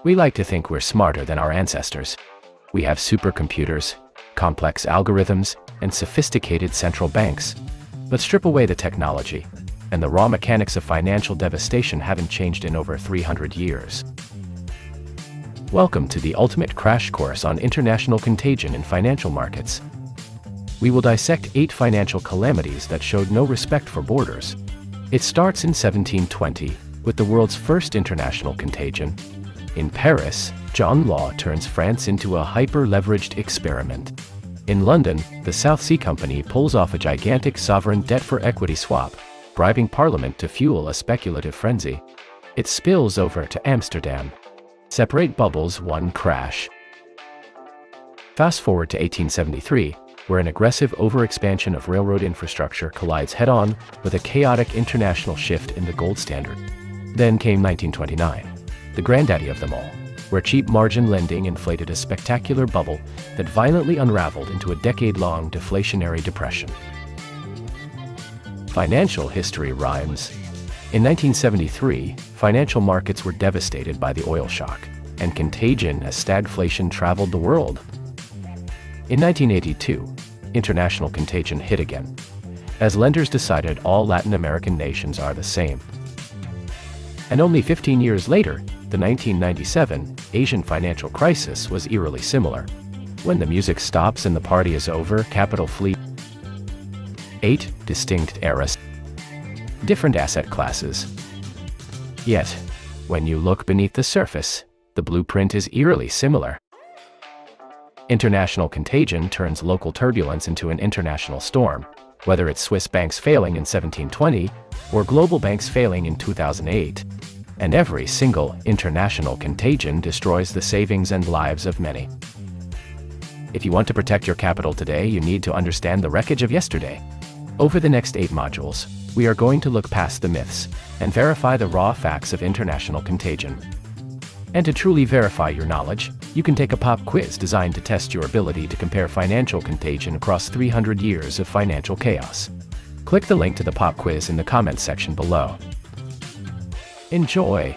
We like to think we're smarter than our ancestors. We have supercomputers, complex algorithms, and sophisticated central banks. But strip away the technology, and the raw mechanics of financial devastation haven't changed in over 300 years. Welcome to the ultimate crash course on international contagion in financial markets. We will dissect 8 financial calamities that showed no respect for borders. It starts in 1720, with the world's first international contagion. In Paris, John Law turns France into a hyper-leveraged experiment. In London, the South Sea Company pulls off a gigantic sovereign debt-for-equity swap, bribing Parliament to fuel a speculative frenzy. It spills over to Amsterdam. Separate bubbles, one crash. Fast forward to 1873, where an aggressive overexpansion of railroad infrastructure collides head-on with a chaotic international shift in the gold standard. Then came 1929, the granddaddy of them all, where cheap margin lending inflated a spectacular bubble that violently unraveled into a decade-long deflationary depression. Financial history rhymes. In 1973, financial markets were devastated by the oil shock, and contagion as stagflation traveled the world. In 1982, international contagion hit again, as lenders decided all Latin American nations are the same. And only 15 years later, the 1997 Asian financial crisis was eerily similar. When the music stops and the party is over, capital fleet. 8 distinct eras. Different asset classes. Yet, when you look beneath the surface, the blueprint is eerily similar. International contagion turns local turbulence into an international storm, whether it's Swiss banks failing in 1720 or global banks failing in 2008. And every single international contagion destroys the savings and lives of many. If you want to protect your capital today, you need to understand the wreckage of yesterday. Over the next 8 modules, we are going to look past the myths and verify the raw facts of international contagion. And to truly verify your knowledge, you can take a pop quiz designed to test your ability to compare financial contagion across 300 years of financial chaos. Click the link to the pop quiz in the comments section below. Enjoy!